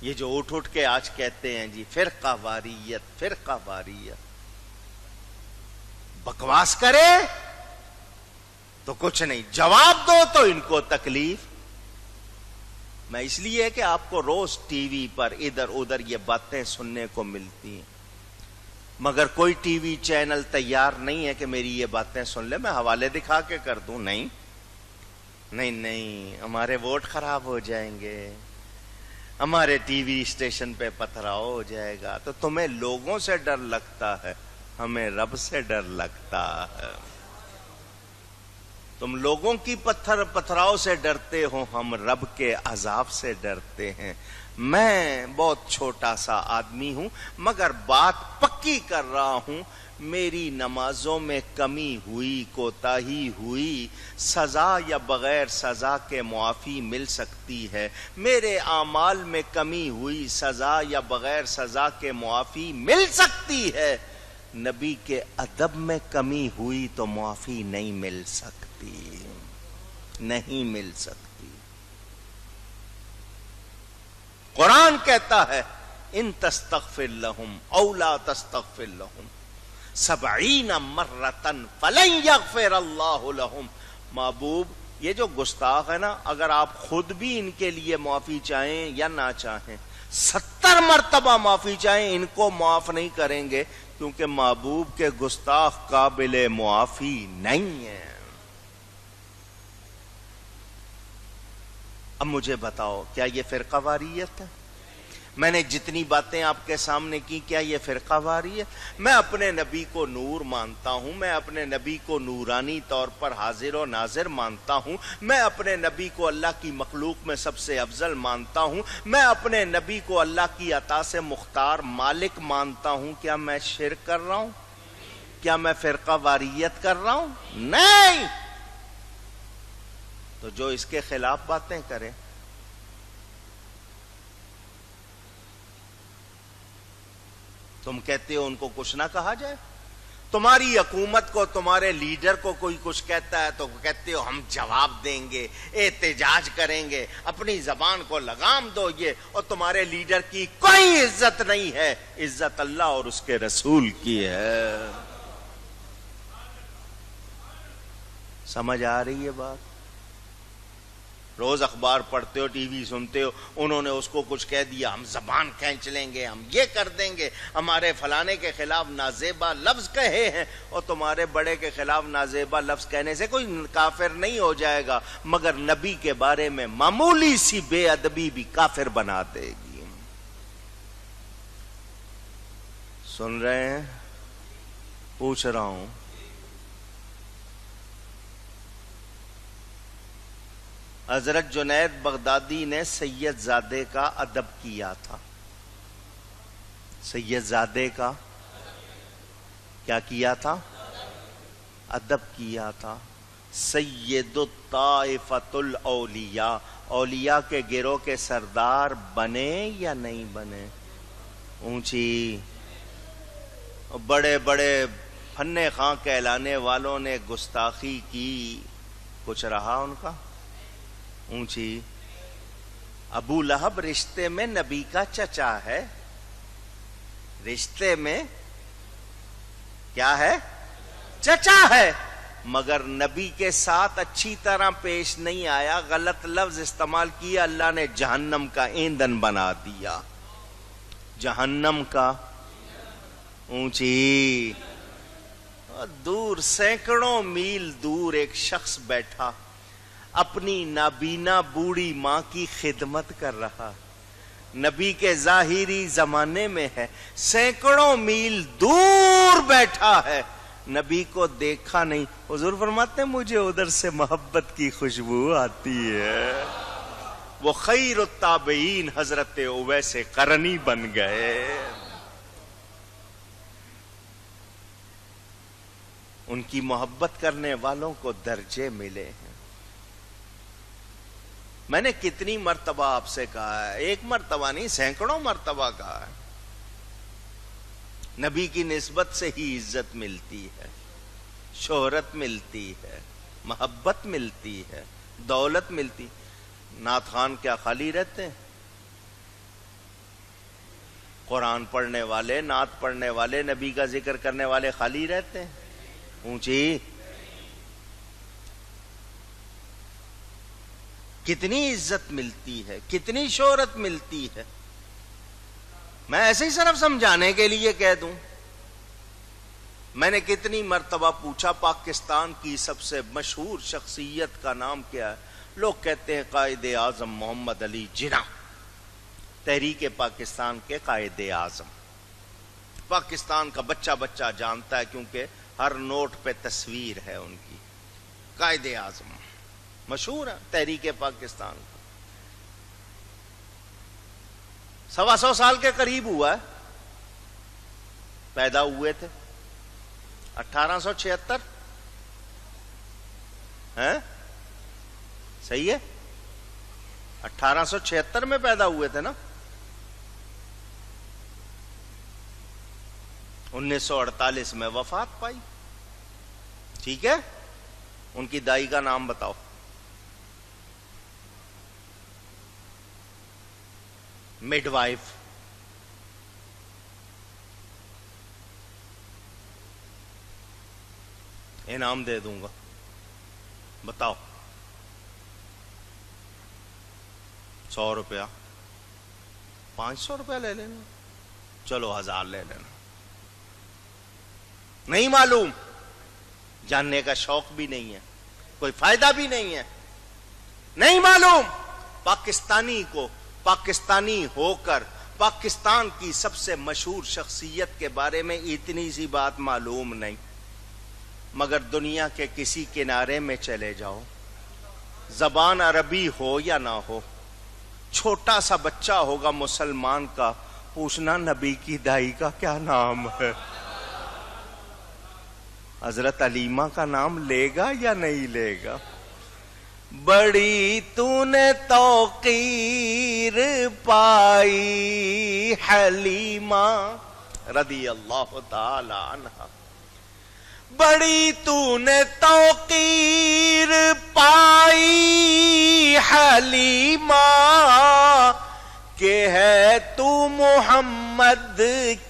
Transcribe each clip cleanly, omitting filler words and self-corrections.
یہ جو اٹھ اٹھ کے آج کہتے ہیں جی فرقہ واریت فرقہ واریت، بکواس کرے تو کچھ نہیں، جواب دو تو ان کو تکلیف۔ میں اس لیے کہ آپ کو روز ٹی وی پر ادھر ادھر یہ باتیں سننے کو ملتی ہیں، مگر کوئی ٹی وی چینل تیار نہیں ہے کہ میری یہ باتیں سن لے، میں حوالے دکھا کے کر دوں، نہیں نہیں نہیں، ہمارے ووٹ خراب ہو جائیں گے، ہمارے ٹی وی اسٹیشن پہ پتھراؤ ہو جائے گا۔ تو تمہیں لوگوں سے ڈر لگتا ہے، ہمیں رب سے ڈر لگتا ہے۔ تم لوگوں کی پتھراؤ سے ڈرتے ہو، ہم رب کے عذاب سے ڈرتے ہیں۔ میں بہت چھوٹا سا آدمی ہوں مگر بات پکی کر رہا ہوں، میری نمازوں میں کمی ہوئی، کوتاہی ہوئی، سزا یا بغیر سزا کے معافی مل سکتی ہے۔ میرے اعمال میں کمی ہوئی، سزا یا بغیر سزا کے معافی مل سکتی ہے۔ نبی کے ادب میں کمی ہوئی تو معافی نہیں مل سکتی، نہیں مل سکتی۔ قرآن کہتا ہے ان تستغفر لهم او لا تستغفر لهم 70 مرة فلن يغفر اللہ لهم۔ محبوب یہ جو گستاخ ہے نا، اگر آپ خود بھی ان کے لیے معافی چاہیں یا نہ چاہیں، 70 مرتبہ معافی چاہیں، ان کو معاف نہیں کریں گے، کیونکہ محبوب کے گستاخ قابل معافی نہیں ہیں۔ اب مجھے بتاؤ کیا یہ فرقہ واریت ہے؟ میں نے جتنی باتیں آپ کے سامنے کی، کیا یہ فرقہ واریت؟ میں اپنے نبی کو نور مانتا ہوں، میں اپنے نبی کو نورانی طور پر حاضر و ناظر مانتا ہوں، میں اپنے نبی کو اللہ کی مخلوق میں سب سے افضل مانتا ہوں، میں اپنے نبی کو اللہ کی عطا سے مختار مالک مانتا ہوں۔ کیا میں شرک کر رہا ہوں؟ کیا میں فرقہ واریت کر رہا ہوں؟ نہیں۔ تو جو اس کے خلاف باتیں کرے، تم کہتے ہو ان کو کچھ نہ کہا جائے؟ تمہاری حکومت کو، تمہارے لیڈر کو کوئی کچھ کہتا ہے تو کہتے ہو ہم جواب دیں گے، احتجاج کریں گے، اپنی زبان کو لگام دو یہ، اور تمہارے لیڈر کی کوئی عزت نہیں ہے، عزت اللہ اور اس کے رسول کی ہے۔ سمجھ آ رہی ہے بات؟ روز اخبار پڑھتے ہو، ٹی وی سنتے ہو، انہوں نے اس کو کچھ کہہ دیا، ہم زبان کھینچ لیں گے، ہم یہ کر دیں گے، ہمارے فلانے کے خلاف نازیبا لفظ کہے ہیں، اور تمہارے بڑے کے خلاف نازیبا لفظ کہنے سے کوئی کافر نہیں ہو جائے گا، مگر نبی کے بارے میں معمولی سی بے ادبی بھی کافر بنا دے گی۔ سن رہے ہیں؟ پوچھ رہا ہوں۔ حضرت جنید بغدادی نے سید زادے کا ادب کیا تھا۔ سید زادے کا کیا کیا تھا؟ ادب کیا تھا۔ سید الطائفۃ الاولیاء، اولیاء کے گروہ کے سردار بنے یا نہیں بنے؟ اونچی بڑے بڑے فن خاں کہلانے والوں نے گستاخی کی، کچھ رہا ان کا؟ اونچی۔ ابو لہب رشتے میں نبی کا چچا ہے، رشتے میں کیا ہے؟ چچا ہے، مگر نبی کے ساتھ اچھی طرح پیش نہیں آیا، غلط لفظ استعمال کیا، اللہ نے جہنم کا ایندھن بنا دیا۔ جہنم کا، اونچی۔ دور سینکڑوں میل دور ایک شخص بیٹھا، اپنی نابینا بوڑھی ماں کی خدمت کر رہا، نبی کے ظاہری زمانے میں ہے، سینکڑوں میل دور بیٹھا ہے، نبی کو دیکھا نہیں۔ حضور فرماتے ہیں مجھے ادھر سے محبت کی خوشبو آتی ہے۔ وہ خیر التابعین حضرت اویس قرنی بن گئے۔ ان کی محبت کرنے والوں کو درجے ملے ہیں۔ میں نے کتنی مرتبہ آپ سے کہا ہے، ایک مرتبہ نہیں، سینکڑوں مرتبہ کہا ہے، نبی کی نسبت سے ہی عزت ملتی ہے، شہرت ملتی ہے، محبت ملتی ہے، دولت ملتی۔ نعت خوان کیا خالی رہتے ہیں؟ قرآن پڑھنے والے، نعت پڑھنے والے، نبی کا ذکر کرنے والے خالی رہتے ہیں؟ اونچی کتنی عزت ملتی ہے، کتنی شہرت ملتی ہے. میں ایسے ہی صرف سمجھانے کے لیے کہہ دوں. میں نے کتنی مرتبہ پوچھا پاکستان کی سب سے مشہور شخصیت کا نام کیا ہے؟ لوگ کہتے ہیں قائد اعظم محمد علی جناح، تحریک پاکستان کے قائد اعظم. پاکستان کا بچہ بچہ جانتا ہے کیونکہ ہر نوٹ پہ تصویر ہے ان کی. قائد اعظم مشہور ہے تحریک پاکستان کا. 125 سال کے قریب ہوا ہے. پیدا ہوئے تھے 1876 ہیں؟ صحیح ہے، 1876 میں پیدا ہوئے تھے نا. 1948 میں وفات پائی. ٹھیک ہے. ان کی دائی کا نام بتاؤ. Mid wife. انعام دے دوں گا، بتاؤ. 100 روپیہ، 500 روپیہ لے لینا، چلو 1000 لے لینا. نہیں معلوم، جاننے کا شوق بھی نہیں ہے، کوئی فائدہ بھی نہیں ہے. نہیں معلوم. پاکستانی کو پاکستانی ہو کر پاکستان کی سب سے مشہور شخصیت کے بارے میں اتنی سی بات معلوم نہیں. مگر دنیا کے کسی کنارے میں چلے جاؤ، زبان عربی ہو یا نہ ہو، چھوٹا سا بچہ ہوگا مسلمان کا، پوچھنا نبی کی دائی کا کیا نام ہے؟ حضرت علیمہ کا نام لے گا یا نہیں لے گا؟ بڑی تو نے توقیر پائی حلیمہ رضی اللہ تعالی عنہ. بڑی تو نے توقیر پائی حلیمہ کہ ہے تو محمد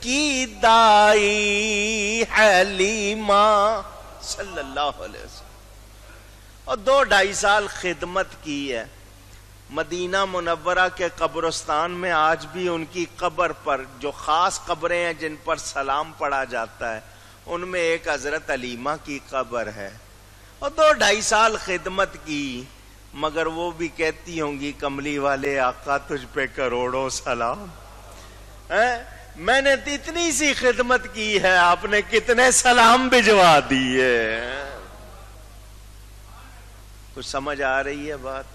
کی دائی حلیمہ صلی اللہ علیہ وسلم. اور 2-2.5 سال خدمت کی ہے. مدینہ منورہ کے قبرستان میں آج بھی ان کی قبر پر جو خاص قبریں ہیں جن پر سلام پڑھا جاتا ہے، ان میں ایک حضرت علیمہ کی قبر ہے. اور 2-2.5 سال خدمت کی، مگر وہ بھی کہتی ہوں گی کملی والے آقا تجھ پہ کروڑوں سلام. میں نے اتنی سی خدمت کی ہے، آپ نے کتنے سلام بھجوا دیے. کچھ سمجھ آ رہی ہے بات؟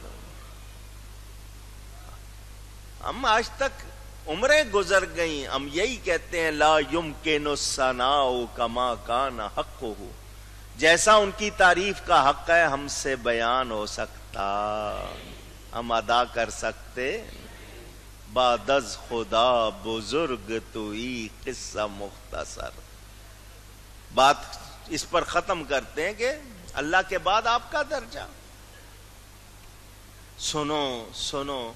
ہم آج تک عمریں گزر گئیں، ہم یہی کہتے ہیں لا یمکن الثناء کما کان حقہ. جیسا ان کی تعریف کا حق ہے ہم سے بیان ہو سکتا، ہم ادا کر سکتے. بعد از خدا بزرگ توئی قصہ مختصر. بات اس پر ختم کرتے ہیں کہ اللہ کے بعد آپ کا درجہ. سنو سنو،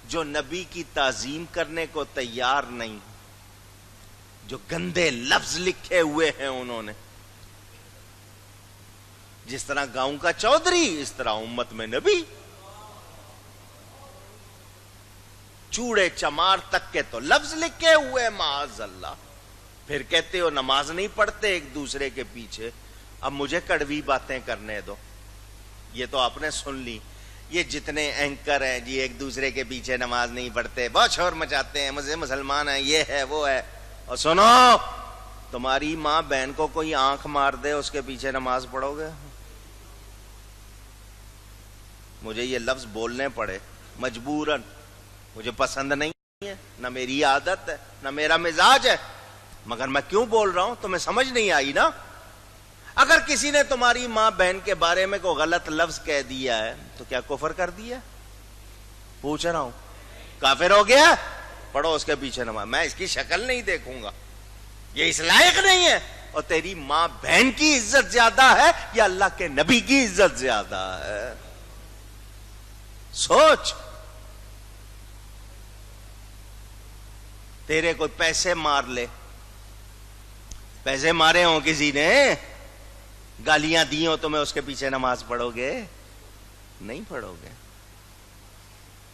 جو نبی کی تعظیم کرنے کو تیار نہیں، جو گندے لفظ لکھے ہوئے ہیں انہوں نے، جس طرح گاؤں کا چودھری اس طرح امت میں نبی. چوڑے چمار تک کے تو لفظ لکھے ہوئے معاذ اللہ. پھر کہتے ہو نماز نہیں پڑھتے ایک دوسرے کے پیچھے. اب مجھے کڑوی باتیں کرنے دو. یہ تو آپ نے سن لی. یہ جتنے اینکر ہیں جی ایک دوسرے کے پیچھے نماز نہیں پڑھتے، بہت شور مچاتے ہیں، مجھے مسلمان ہیں، یہ ہے وہ ہے. اور سنو، تمہاری ماں بہن کو کوئی آنکھ مار دے اس کے پیچھے نماز پڑھو گے؟ مجھے یہ لفظ بولنے پڑے مجبوراً، مجھے پسند نہیں ہے، نہ میری عادت ہے نہ میرا مزاج ہے، مگر میں کیوں بول رہا ہوں تمہیں سمجھ نہیں آئی نا. اگر کسی نے تمہاری ماں بہن کے بارے میں کوئی غلط لفظ کہہ دیا ہے تو کیا کفر کر دیا؟ پوچھ رہا ہوں. کافر ہو گیا؟ پڑھو اس کے پیچھے نماز. میں اس کی شکل نہیں دیکھوں گا، یہ اس لائق نہیں ہے. اور تیری ماں بہن کی عزت زیادہ ہے یا اللہ کے نبی کی عزت زیادہ ہے؟ سوچ. تیرے کوئی پیسے مار لے، پیسے مارے ہوں کسی نے، گالیاں دی ہوں، تمہیں اس کے پیچھے نماز پڑھو گے؟ نہیں پڑھو گے۔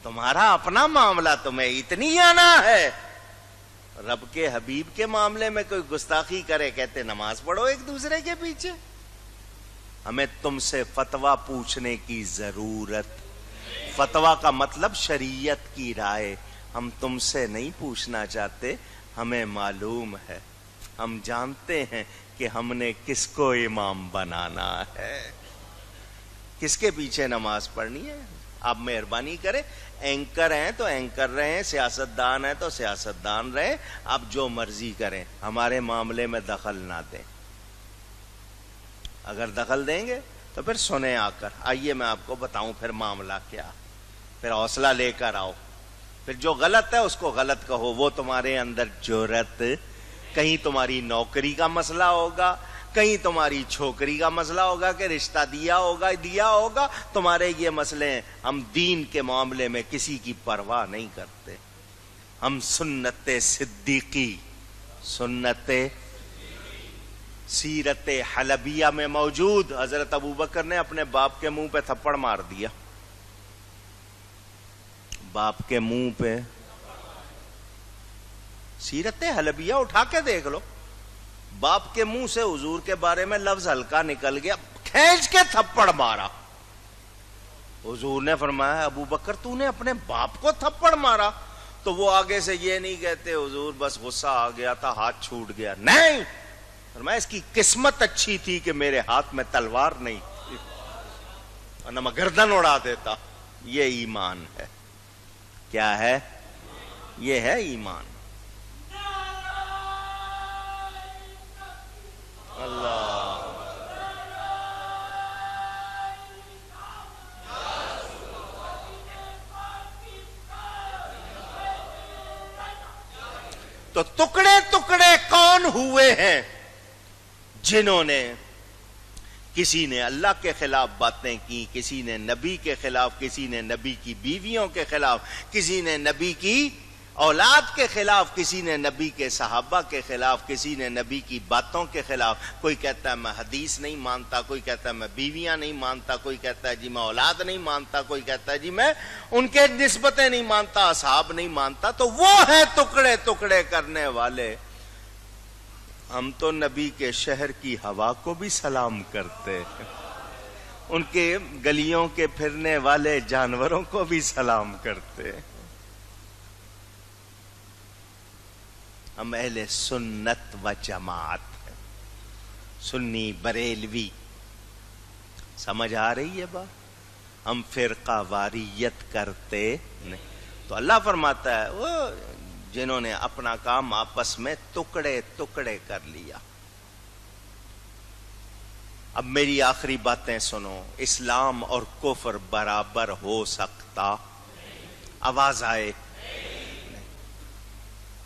تمہارا اپنا معاملہ تمہیں اتنی آنا ہے، رب کے حبیب کے معاملے میں کوئی گستاخی کرے کہتے نماز پڑھو ایک دوسرے کے پیچھے۔ ہمیں تم سے فتویٰ پوچھنے کی ضرورت، فتویٰ کا مطلب شریعت کی رائے، ہم تم سے نہیں پوچھنا چاہتے، ہمیں معلوم ہے، ہم جانتے ہیں کہ ہم نے کس کو امام بنانا ہے، کس کے پیچھے نماز پڑھنی ہے۔ آپ مہربانی کریں، اینکر ہیں تو اینکر رہیں، سیاستدان ہیں تو سیاستدان رہیں، آپ جو مرضی کریں، ہمارے معاملے میں دخل نہ دیں۔ اگر دخل دیں گے تو پھر سنیں آ کر، آئیے میں آپ کو بتاؤں پھر معاملہ کیا، پھر حوصلہ لے کر آؤ، پھر جو غلط ہے اس کو غلط کہو، وہ تمہارے اندر جرأت، کہیں تمہاری نوکری کا مسئلہ ہوگا، کہیں تمہاری چھوکری کا مسئلہ ہوگا کہ رشتہ دیا ہوگا، تمہارے یہ مسئلے ہیں۔ ہم دین کے معاملے میں کسی کی پرواہ نہیں کرتے، ہم سنت صدیقی، سنت سیرت حلبیہ میں موجود حضرت ابوبکر نے اپنے باپ کے منہ پہ تھپڑ مار دیا، باپ کے منہ پہ، سیرت حلبیہ اٹھا کے دیکھ لو، باپ کے منہ سے حضور کے بارے میں لفظ ہلکا نکل گیا، کھینچ کے تھپڑ مارا۔ حضور نے فرمایا ابوبکر تو نے اپنے باپ کو تھپڑ مارا؟ تو وہ آگے سے یہ نہیں کہتے حضور بس غصہ آ گیا تھا، ہاتھ چھوٹ گیا، نہیں، فرمایا اس کی قسمت اچھی تھی کہ میرے ہاتھ میں تلوار نہیں تھی ورنہ میں گردن اڑا دیتا۔ یہ ایمان ہے، کیا ہے؟ یہ ہے ایمان۔ اللہ تو ٹکڑے ٹکڑے کون ہوئے ہیں؟ جنہوں نے، کسی نے اللہ کے خلاف باتیں کی، کسی نے نبی کے خلاف، کسی نے نبی کی بیویوں کے خلاف، کسی نے نبی کی اولاد کے خلاف، کسی نے نبی کے صحابہ کے خلاف، کسی نے نبی کی باتوں کے خلاف۔ کوئی کہتا ہے میں حدیث نہیں مانتا، کوئی کہتا ہے میں بیویاں نہیں مانتا، کوئی کہتا ہے جی میں اولاد نہیں مانتا، کوئی کہتا ہے جی میں ان کے نسبتیں نہیں مانتا، اصحاب نہیں مانتا۔ تو وہ ہیں ٹکڑے ٹکڑے کرنے والے۔ ہم تو نبی کے شہر کی ہوا کو بھی سلام کرتے ہیں، ان کے گلیوں کے پھرنے والے جانوروں کو بھی سلام کرتے ہیں۔ ہم اہل سنت و جماعت ہیں، سنی بریلوی، سمجھ آ رہی ہے بات؟ ہم فرقہ واریت کرتے نہیں۔ تو اللہ فرماتا ہے وہ جنہوں نے اپنا کام آپس میں ٹکڑے ٹکڑے کر لیا۔ اب میری آخری باتیں سنو، اسلام اور کفر برابر ہو سکتا؟ آواز آئے؟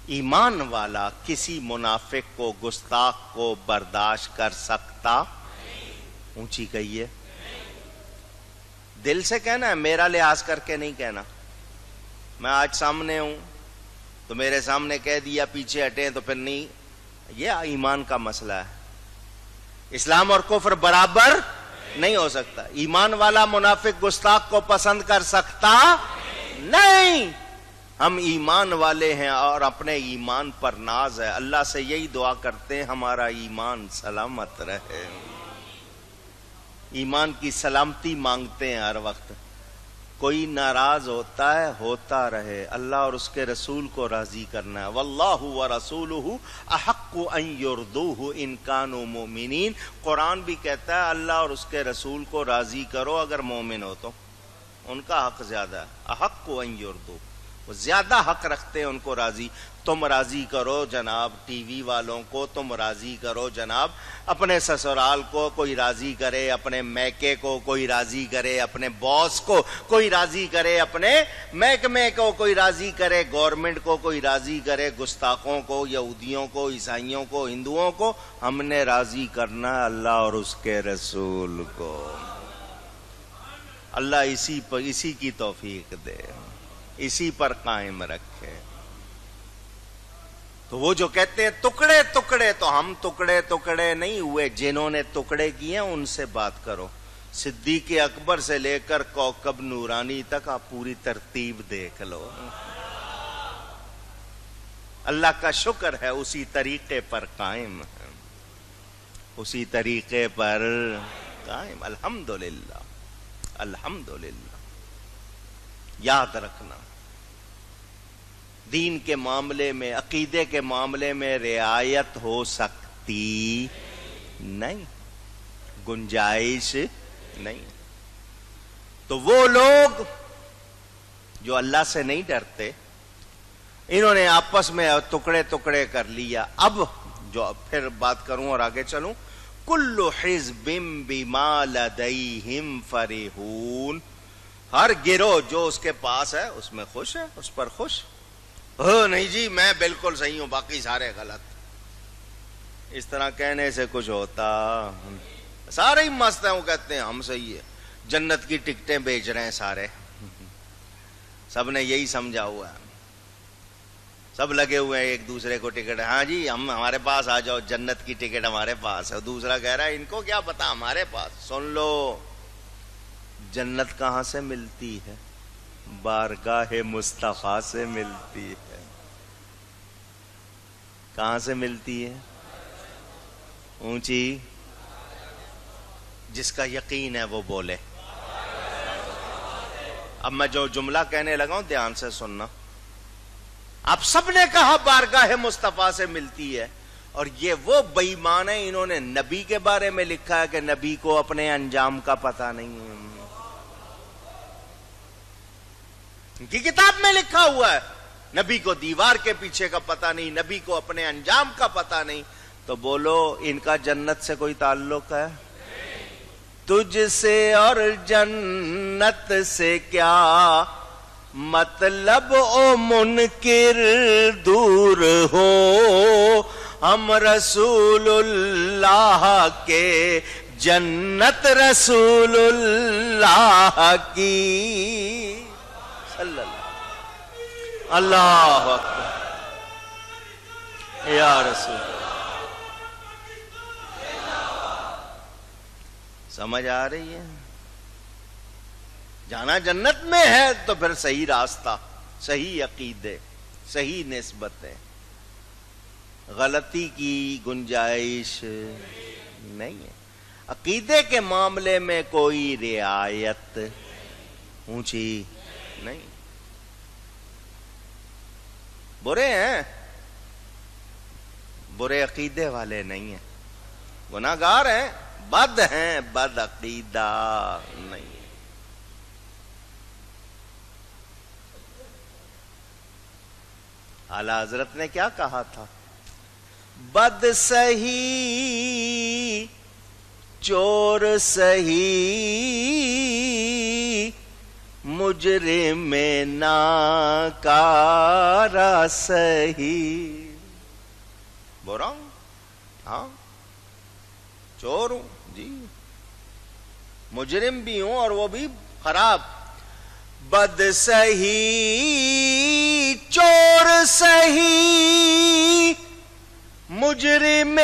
ایمان والا کسی منافق کو، گستاخ کو برداشت کر سکتا؟ اونچی کہیے، دل سے کہنا ہے، میرا لحاظ کر کے نہیں کہنا۔ میں آج سامنے ہوں تو میرے سامنے کہہ دیا پیچھے ہٹیں تو پھر نہیں، یہ ایمان کا مسئلہ ہے۔ اسلام اور کفر برابر نہیں ہو سکتا۔ ایمان والا منافق گستاخ کو پسند کر سکتا نہیں۔ ہم ایمان والے ہیں اور اپنے ایمان پر ناز ہے، اللہ سے یہی دعا کرتے ہیں ہمارا ایمان سلامت رہے، ایمان کی سلامتی مانگتے ہیں ہر وقت۔ کوئی ناراض ہوتا ہے، ہوتا رہے، اللہ اور اس کے رسول کو راضی کرنا ہے۔ واللہ ورسولہ احق ان یرضوہ ان کانوا مؤمنین، قرآن بھی کہتا ہے اللہ اور اس کے رسول کو راضی کرو اگر مومن ہو تو، ان کا حق زیادہ ہے۔ احق ان یرضوہ، وہ زیادہ حق رکھتے ہیں ان کو راضی۔ تم راضی کرو جناب ٹی وی والوں کو، تم راضی کرو جناب اپنے سسرال کو، کوئی راضی کرے اپنے میکے کو، کوئی راضی کرے اپنے باس کو، کوئی راضی کرے اپنے محکمے کو، کوئی راضی کرے گورنمنٹ کو، کوئی راضی کرے گستاخوں کو، یہودیوں کو، عیسائیوں کو، ہندوؤں کو۔ ہم نے راضی کرنا ہے اللہ اور اس کے رسول کو۔ اللہ اسی کی توفیق دے، اسی پر قائم رکھے۔ تو وہ جو کہتے ہیں ٹکڑے ٹکڑے، تو ہم ٹکڑے ٹکڑے نہیں ہوئے، جنہوں نے ٹکڑے کیے ان سے بات کرو۔ صدیق اکبر سے لے کر کوکب نورانی تک آپ پوری ترتیب دیکھ لو۔ اللہ کا شکر ہے اسی طریقے پر قائم ہے، اسی طریقے پر قائم، الحمدللہ الحمدللہ۔ یاد رکھنا، دین کے معاملے میں، عقیدے کے معاملے میں رعایت ہو سکتی نہیں، گنجائش نہیں۔ تو وہ لوگ جو اللہ سے نہیں ڈرتے، انہوں نے آپس میں ٹکڑے ٹکڑے کر لیا۔ اب جو پھر بات کروں اور آگے چلوں، کل حزب بما لدیہم فرحون، ہر گروہ جو اس کے پاس ہے اس میں خوش ہے، اس پر خوش۔ نہیں جی میں بالکل صحیح ہوں، باقی سارے غلط۔ اس طرح کہنے سے کچھ ہوتا، سارے ہی مست ہیں، وہ کہتے ہیں ہم صحیح ہے، جنت کی ٹکٹیں بیچ رہے ہیں سارے، سب نے یہی سمجھا ہوا ہے، سب لگے ہوئے ہیں ایک دوسرے کو ٹکٹ، ہاں جی ہم ہمارے پاس آ جاؤ، جنت کی ٹکٹ ہمارے پاس ہے۔ دوسرا کہہ رہا ہے ان کو کیا پتا ہمارے پاس۔ سن لو، جنت کہاں سے ملتی ہے؟ بارگاہ مصطفیٰ سے ملتی ہے۔ کہاں سے ملتی ہے؟ اونچی، جس کا یقین ہے وہ بولے۔ اب میں جو جملہ کہنے لگا ہوں دھیان سے سننا۔ آپ سب نے کہا بارگاہ مصطفیٰ سے ملتی ہے، اور یہ وہ بے ایمان ہیں، انہوں نے نبی کے بارے میں لکھا ہے کہ نبی کو اپنے انجام کا پتہ نہیں ہے۔ ان کی کتاب میں لکھا ہوا ہے نبی کو دیوار کے پیچھے کا پتہ نہیں، نبی کو اپنے انجام کا پتہ نہیں۔ تو بولو ان کا جنت سے کوئی تعلق ہے؟ تجھ سے اور جنت سے کیا مطلب او منکر دور ہو، ہم رسول اللہ کے جنت رسول اللہ کی، صلی اللہ اکبر یا رسول۔ سمجھ آ رہی ہے؟ جانا جنت میں ہے تو پھر صحیح راستہ، صحیح عقیدے، صحیح نسبتیں، غلطی کی گنجائش نہیں ہے۔ عقیدے کے معاملے میں کوئی رعایت اونچی نہیں۔ برے ہیں، برے عقیدے والے نہیں ہیں، گناہگار ہیں، بد ہیں، بد عقیدہ نہیں۔ اعلی حضرت نے کیا کہا تھا؟ بد سہی چور سہی مجرم ناکارہ سہی۔ برا ہوں، ہاں چور ہوں جی، مجرم بھی ہوں اور وہ بھی خراب۔ بد سہی چور سہی مجرم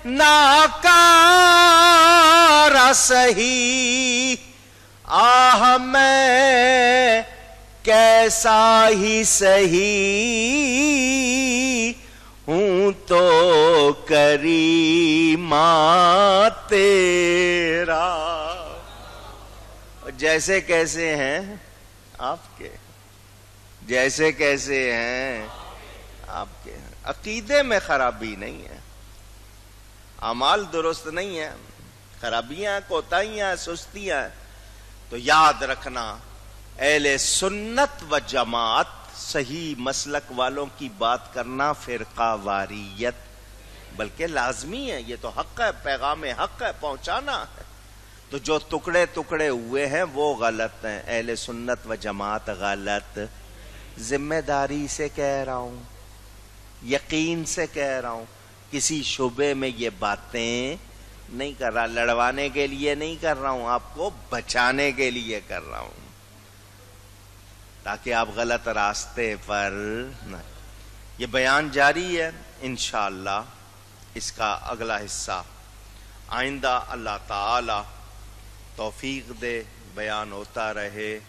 ناکارہ سہی، آہ میں کیسا ہی سہی ہوں تو کریمہ تیرا۔ جیسے کیسے ہیں آپ کے، جیسے کیسے ہیں آپ کے، عقیدے میں خرابی نہیں ہے، اعمال درست نہیں ہے، خرابیاں، کوتاہیاں، سستیاں۔ تو یاد رکھنا، اہل سنت و جماعت، صحیح مسلک والوں کی بات کرنا فرقہ واریت بلکہ لازمی ہے، یہ تو حق ہے، پیغام حق ہے، پہنچانا ہے۔ تو جو ٹکڑے ٹکڑے ہوئے ہیں وہ غلط ہیں، اہل سنت و جماعت غلط۔ ذمہ داری سے کہہ رہا ہوں، یقین سے کہہ رہا ہوں، کسی شعبے میں یہ باتیں نہیں کر رہا، لڑوانے کے لیے نہیں کر رہا ہوں، آپ کو بچانے کے لیے کر رہا ہوں، تاکہ آپ غلط راستے پر نہ۔ یہ بیان جاری ہے، انشاءاللہ اس کا اگلا حصہ آئندہ اللہ تعالی توفیق دے بیان ہوتا رہے۔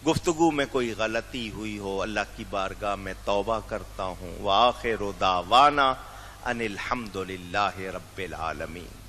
گفتگو میں کوئی غلطی ہوئی ہو اللہ کی بارگاہ میں توبہ کرتا ہوں۔ وآخر دعوانا ان الحمد للہ رب العالمین۔